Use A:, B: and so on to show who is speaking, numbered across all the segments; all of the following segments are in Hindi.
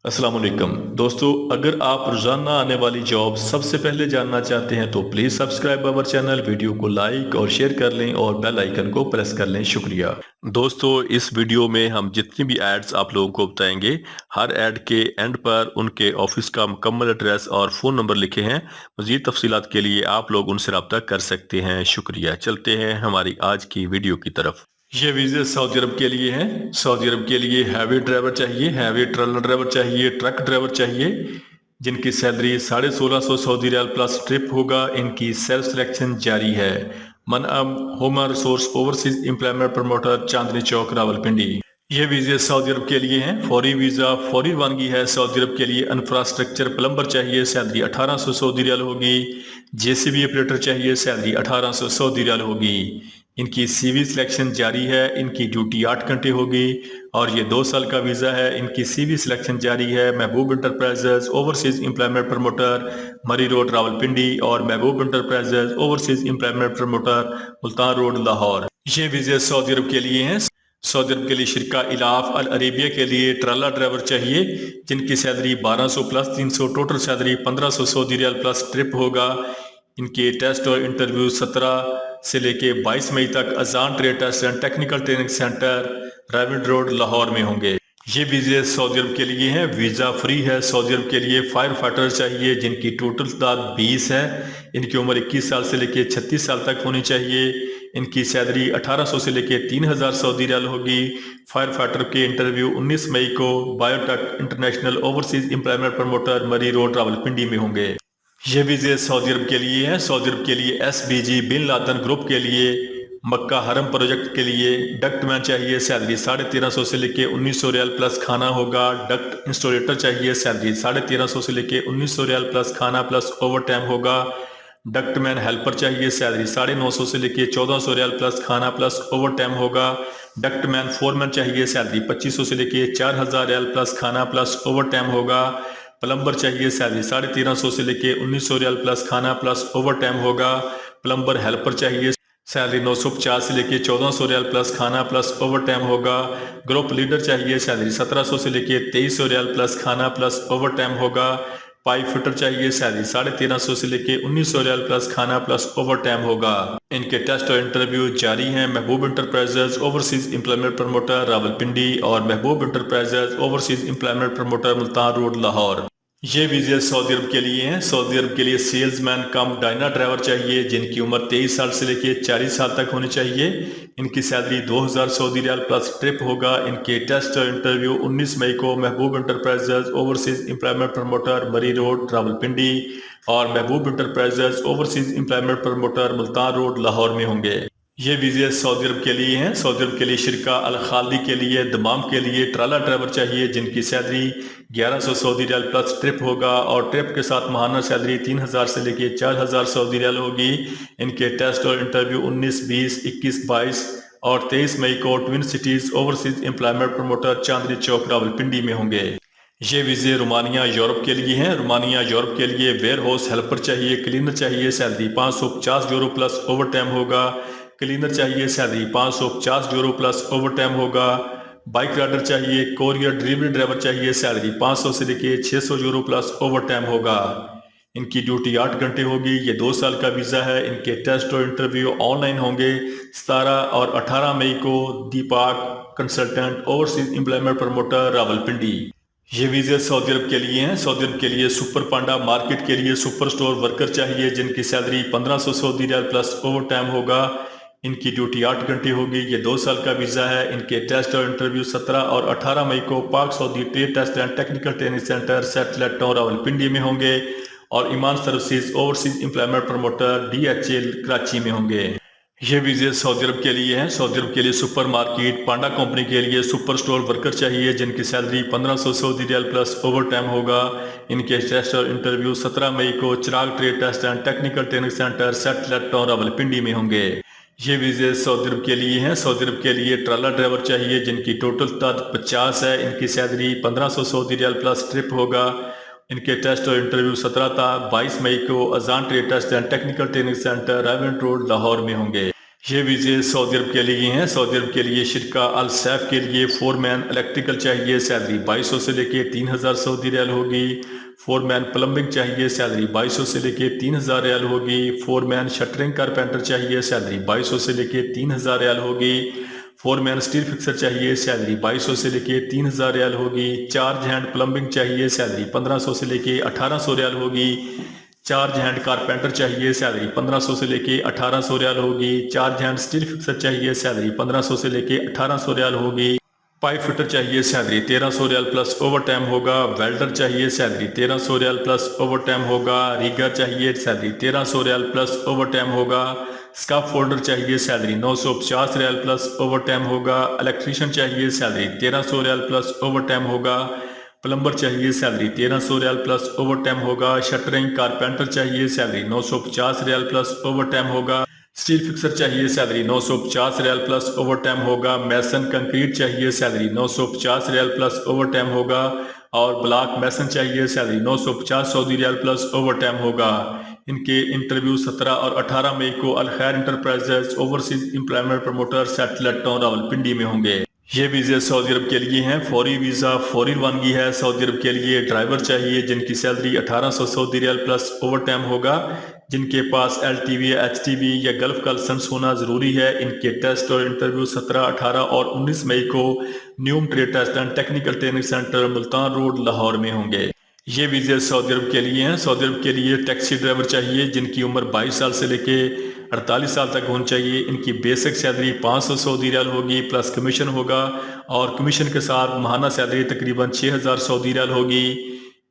A: अस्सलाम वालेकुम दोस्तों, अगर आप रोज़ाना आने वाली जॉब सबसे पहले जानना चाहते हैं तो please subscribe our channel, video को लाइक और शेयर कर लें और बेल आइकन को प्रेस कर लें। शुक्रिया। दोस्तों, इस वीडियो में हम जितनी भी एड्स आप लोगों को बताएंगे, हर एड के एंड पर उनके ऑफिस का मुकम्मल एड्रेस और फ़ोन नंबर लिखे हैं। मज़ीद तफसीलात के लिए आप लोग उनसे रब्ता कर सकते हैं। शुक्रिया। चलते हैं हमारी आज की वीडियो की तरफ। ये वीज़े सऊदी अरब के लिए हैं। सऊदी अरब के लिए हैवी ड्राइवर चाहिए, हैवी ट्रेलर ड्राइवर चाहिए, ट्रक ड्राइवर चाहिए, जिनकी salary 1650 Saudi riyal plus trip होगा। इनकी सेल्फ सिलेक्शन जारी है। मनअम होमर source overseas employment promoter, Chandni Chowk, Rawalpindi. ये वीज़े सऊदी अरब के लिए हैं। फौरी वीज़ा फौरी रवानगी है। सऊदी अरब के लिए इंफ्रास्ट्रक्चर प्लम्बर चाहिए, सैलरी 1800 सऊदी रियाल होगी। जेसीबी ऑपरेटर चाहिए, सैलरी 1800 सऊदी रियाल होगी। इनकी सीवी सिलेक्शन जारी है। इनकी ड्यूटी 8 घंटे होगी और ये 2 साल का वीज़ा है। इनकी सीवी सिलेक्शन जारी है। महबूब enterprises overseas employment promoter, Murree road, Rawalpindi, और Mehboob enterprises overseas employment promoter, Multan road, Lahore. ये वीज़े सऊदी अरब के लिए हैं। सऊदी अरब के लिए शिरका इलाफ अल अरेबिया के लिए ट्राला ड्राइवर चाहिए, जिनकी salary 1200 plus 300, total salary 1500 Saudi riyal plus trip होगा। इनके टेस्ट और इंटरव्यू 17 से लेके 22 मई तक Azan trade test and technical training centre, राविड रोड, लाहौर में होंगे। ये वीज़े सऊदी अरब के लिए हैं। वीज़ा फ्री है। सऊदी अरब के लिए फायर फाइटर चाहिए, जिनकी टोटल तादाद 20 है। इनकी उम्र 21 साल से लेके 36 साल तक होनी चाहिए। इनकी सैलरी 1800 से लेके 3000 सऊदी रियाल होगी। फायर फाइटर के इंटरव्यू 19 मई को biotech international overseas employment promoter, Murree road, Rawalpindi में होंगे। ये वीज़े सऊदी अरब के लिए हैं। सऊदी अरब के लिए एसबीजी बिन लादन ग्रुप के लिए मक्का हरम प्रोजेक्ट के लिए डक्टमैन चाहिए, सैलरी 1350 से लेके 1900 रियाल प्लस खाना होगा। डक्ट इंस्टॉलेटर चाहिए, सैलरी 1350 से लेके 1900 रियाल प्लस खाना प्लस ओवर टाइम होगा। डक्टमैन हेल्पर चाहिए, सैलरी 950 से लेके 1400 रियाल प्लस खाना प्लस ओवर टाइम होगा। डक्टमैन फोरमैन चाहिए, सैलरी 2500 से लेके 4000 रियाल प्लस खाना प्लस ओवर टाइम होगा। प्लम्बर चाहिए, सैलरी 1350 से लेके 1900 रियाल प्लस खाना प्लस ओवर टाइम होगा। प्लम्बर हेल्पर चाहिए, सैलरी 950 से लेके 1400 रियाल प्लस खाना प्लस ओवर टाइम होगा। ग्रुप लीडर चाहिए, सैलरी 1700 से लेके 2300 रियाल प्लस खाना प्लस ओवर टाइम होगा। पाइप फिटर चाहिए, सैलरी 1350 से लेके 1900 रियाल प्लस खाना प्लस ओवर टाइम होगा। इनके टेस्ट और इंटरव्यू जारी हैं। महबूब enterprises overseas employment promoter, Rawalpindi, और Mehboob enterprises overseas employment promoter, Multan road, Lahore. ये वीज़े सऊदी अरब के लिए हैं। सऊदी अरब के लिए सेल्समैन कम डायना ड्राइवर चाहिए, जिनकी उम्र 23 साल से लेके 40 साल तक होनी चाहिए। इनकी salary 2000 Saudi riyal plus trip होगा। इनके टेस्ट और इंटरव्यू 19 मई को Mehboob enterprises overseas employment promoter, Murree road, Rawalpindi, और Mehboob enterprises overseas employment promoter, Multan road, Lahore में होंगे। ये वीज़े सऊदी अरब के लिए हैं। सऊदी अरब के लिए शिरका अल खाली के लिए दमाम के लिए ट्राला ड्राइवर चाहिए, जिनकी salary 1100 Saudi riyal plus trip होगा और ट्रिप के साथ माहाना सैलरी 3000 से लेके 4000 सऊदी रियाल होगी। इनके टेस्ट और इंटरव्यू 19, 20, 21, 22 और 23 मई को twin cities overseas employment promoter, Chandni Chowk, Rawalpindi में होंगे। ये वीज़े रोमानिया यूरोप के लिए हैं। रोमानिया यूरोप के लिए वेयर हाउस हेल्पर चाहिए, क्लीनर चाहिए, salary 550 euro plus over time होगा। क्लीनर चाहिए, salary 550 euro plus over time होगा। बाइक राइडर चाहिए, कोरियर डिलीवरी ड्राइवर चाहिए, सैलरी 500 से लेके 600 यूरो प्लस ओवर टाइम होगा। इनकी ड्यूटी 8 घंटे होगी। ये 2 साल का वीज़ा है। इनके टेस्ट और इंटरव्यू ऑनलाइन होंगे। 17 और 18 मई को Deepak consultant overseas employment promoter, Rawalpindi. ये वीज़े सऊदी अरब के लिए हैं। सऊदी अरब के लिए सुपर पांडा मार्केट के लिए सुपर स्टोर वर्कर चाहिए, जिनकी salary 1500 Saudi riyal plus over time होगा। इनकी ड्यूटी 8 घंटे होगी। ये 2 साल का वीज़ा है। इनके टेस्ट और इंटरव्यू 17 और 18 मई को Pak Saudi trade test and technical training centre, satellite town, Rawalpindi में होंगे। और Iman services overseas employment promoter, DHL, Karachi में होंगे। ये वीज़े सऊदी अरब के लिए हैं। सऊदी अरब के लिए सुपर मार्केट पांडा कंपनी के लिए सुपर स्टोर वर्कर चाहिए, जिनकी salary 1500 Saudi riyal plus over time होगा। इनके टेस्ट और इंटरव्यू 17 मई को Chirag trade test and technical training centre, satellite town, Rawalpindi में होंगे। ये वीज़े सऊदी अरब के लिए हैं। सऊदी अरब के लिए ट्राला ड्राइवर चाहिए, जिनकी टोटल तादाद 50 है। इनकी salary 1500 Saudi riyal plus trip होगा। इनके टेस्ट और इंटरव्यू 17 था 22 मई को Azan trade test and technical training centre, राविड रोड, लाहौर में होंगे। ये वीज़े सऊदी अरब के लिए हैं। सऊदी अरब के लिए शिरका अल सैफ के लिए फोरमैन इलेक्ट्रिकल चाहिए, सैलरी 2200 से लेके 3000 सऊदी रियाल होगी। फोरमैन प्लम्बिंग चाहिए, सैलरी 2200 से लेके 3000 रियाल होगी। फोरमैन शटरिंग कारपेंटर चाहिए, सैलरी 2200 से लेके 3000 रियाल होगी। फोरमैन स्टील फिक्सर चाहिए, सैलरी 2200 से लेके 3000 रियाल होगी। चार्ज हैंड प्लम्बिंग चाहिए, सैलरी 1500 से लेके 1800 रियाल होगी। चार्ज हैंड कारपेंटर चाहिए, सैलरी 1500 से लेके 1800 रियाल होगी। चार्ज हैंड स्टील फिक्सर चाहिए, सैलरी 1500 से लेके 1800 रियाल होगी। पाइप फिटर चाहिए, salary 1300 riyal plus over time होगा। वेल्डर चाहिए, salary 1300 riyal plus over time होगा। रिगर चाहिए, salary 1300 riyal plus over time होगा। स्काफ फोल्डर चाहिए, सैलरी 950 रियाल प्लस ओवर टाइम होगा। इलेक्ट्रीशियन चाहिए, salary 1300 riyal plus over time होगा। प्लम्बर चाहिए, salary 1300 riyal plus over time होगा। शटरिंग कारपेंटर चाहिए, सैलरी 950 रियाल प्लस ओवर टाइम होगा। स्टील फिक्सर चाहिए, सैलरी 950 रियाल प्लस ओवर टाइम होगा। मैसन कंक्रीट चाहिए, सैलरी 950 रियाल प्लस ओवर टाइम होगा। और ब्लॉक मैसन चाहिए, salary 950 Saudi riyal plus over time होगा। इनके इंटरव्यू 17 और 18 मई को अल खैर enterprises overseas employment promoter satellite town Rawalpindi में होंगे। ये वीज़े सऊदी अरब के लिए हैं। फौरी वीज़ा फौरी रवानगी है। सऊदी अरब के लिए ड्राइवर चाहिए जिनकी salary 1800 Saudi riyal plus over time होगा। जिनके पास LTV या HTV या गल्फ का लाइसेंस होना ज़रूरी है। इनके टेस्ट और इंटरव्यू 17, 18 और 19 मई को न्यूम trade test and technical training centre Multan road Lahore में होंगे। ये वीज़े सऊदी अरब के लिए हैं। सऊदी अरब के लिए टैक्सी ड्राइवर चाहिए जिनकी उम्र 22 साल से लेके 48 साल तक होनी चाहिए। इनकी बेसिक सैलरी 500 सऊदी रियाल होगी प्लस कमीशन होगा और कमीशन के साथ माहाना सैलरी तकरीबन 6000 सऊदी रियाल होगी।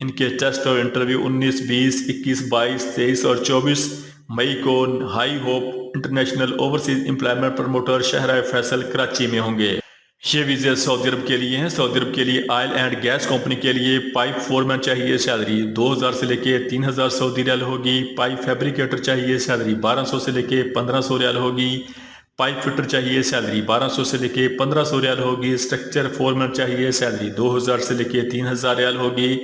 A: इनके टेस्ट और इंटरव्यू 19, 20, 21, 22, 23 और 24 मई को high hope international overseas employment promoter शहर फैसल कराची में होंगे। ये वीज़े सऊदी अरब के लिए हैं। सऊदी अरब के लिए ऑयल एंड गैस कंपनी के लिए पाइप फोरमैन चाहिए, सैलरी 2000 से लेके 3000 सऊदी रियाल होगी। पाइप फैब्रिकेटर चाहिए, सैलरी 1200 से लेके 1500 रियाल होगी। पाइप फिटर चाहिए, सैलरी 1200 से लेके 1500 रियाल होगी। स्ट्रक्चर फोरमैन चाहिए, सैलरी 2000 से लेके 3000 रियाल होगी।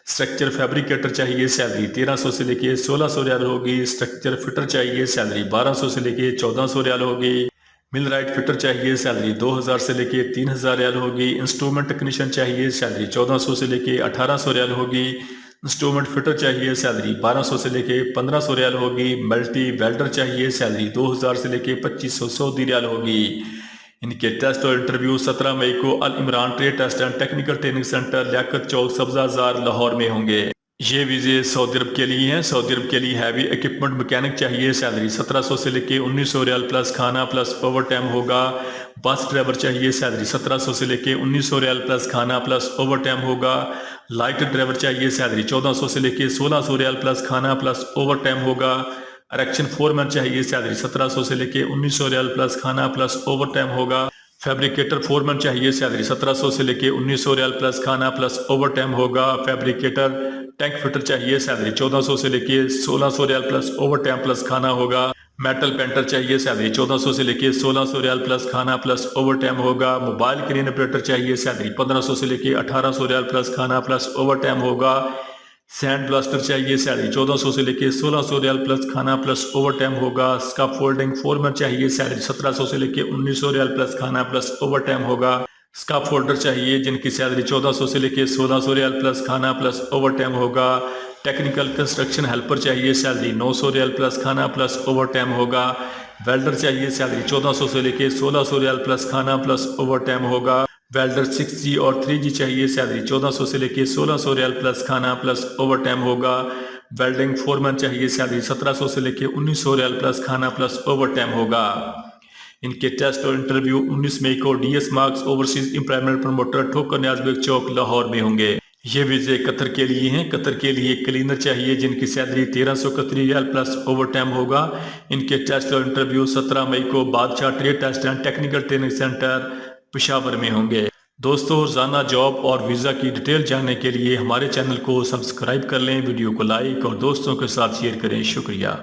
A: स्ट्रक्चर फैब्रिकेटर चाहिए, सैलरी 1300 से लेके 1600 रियाल होगी। स्ट्रक्चर फिटर चाहिए, सैलरी 1200 से लेके 1400 रियाल होगी। मिल राइट फिटर चाहिए, सैलरी 2000 से लेके 3000 रियाल होगी। इंस्ट्रूमेंट टेक्नीशियन चाहिए, सैलरी 1400 से लेके 1800 रियाल होगी। इंस्ट्रूमेंट फिटर चाहिए, सैलरी 1200 से लेके 1500 रियाल होगी। मल्टी वेल्डर चाहिए, सैलरी 2000 से लेके 2500 सऊदी रियाल होगी। इनके टेस्ट और इंटरव्यू 17 मई को Al Imran trade test and technical training centre Liaquat Chowk Sabzazar Lahore में होंगे। ये वीज़े सऊदी अरब के लिए हैं। सऊदी अरब के लिए हैवी इक्विपमेंट मैकेनिक चाहिए, सैलरी 1700 से लेके 1900 रियाल प्लस खाना प्लस ओवर टाइम होगा। बस ड्राइवर चाहिए, सैलरी 1700 से लेके 1900 रियाल प्लस खाना प्लस ओवर टाइम होगा। लाइट ड्राइवर चाहिए, सैलरी 1400 से लेके 1600 रियाल प्लस खाना प्लस ओवर टाइम होगा। इरेक्शन फोरमैन चाहिए, सैलरी 1700 से लेके 1900 रियाल प्लस खाना प्लस ओवर टाइम होगा। फैब्रिकेटर फोरमैन चाहिए, सैलरी 1700 से लेके 1900 रियाल प्लस खाना प्लस ओवर टाइम होगा। फैब्रिकेटर टैंक फिटर चाहिए, सैलरी 1400 से लेके 1600 रियाल प्लस ओवर टाइम प्लस खाना होगा। मेटल पेंटर चाहिए, सैलरी 1400 से लेके 1600 रियाल प्लस खाना प्लस ओवर टाइम होगा। मोबाइल क्रेन ऑपरेटर चाहिए, सैलरी 1500 से लेके 1800 रियाल प्लस खाना प्लस ओवर टाइम होगा। सैंड ब्लास्टर चाहिए, सैलरी 1400 से लेके 1600 रियाल प्लस खाना प्लस ओवर टाइम होगा। स्काफ फोल्डिंग फोरमैन चाहिए, सैलरी 1700 से लेके 1900 रियाल प्लस खाना प्लस ओवर टाइम होगा। स्काफ फोल्डर चाहिए जिनकी सैलरी 1400 से लेके 1600 रियाल प्लस खाना प्लस ओवर टाइम होगा। टेक्निकल कंस्ट्रक्शन हेल्पर चाहिए, सैलरी 900 रियाल प्लस खाना प्लस ओवर टाइम होगा। वेल्डर चाहिए, सैलरी 1400 से लेके 1600 रियाल प्लस खाना प्लस ओवर टाइम होगा। वेल्डर 6G और 3G चाहिए, सैलरी 1400 से लेके 1600 रियाल प्लस खाना प्लस ओवर टाइम होगा। वेल्डिंग फोरमैन चाहिए, सैलरी 1700 से लेके 1900 रियाल प्लस खाना प्लस ओवर टाइम होगा। इनके टेस्ट और इंटरव्यू 19 मई को DS marks overseas employment promoter ठोकर न्याज़बेग चौक लाहौर में होंगे। ये वीज़े कतर के लिए हैं। कतर के लिए क्लीनर चाहिए जिनकी सैलरी 1300 कतरी रियाल प्लस ओवर टाइम होगा। इनके टेस्ट और इंटरव्यू 17 मई को Badshah trade test and technical training centre Peshawar में होंगे। दोस्तों, रोजाना जॉब और वीज़ा की डिटेल जानने के लिए हमारे चैनल को सब्सक्राइब कर लें, वीडियो को लाइक और दोस्तों के साथ शेयर करें। शुक्रिया।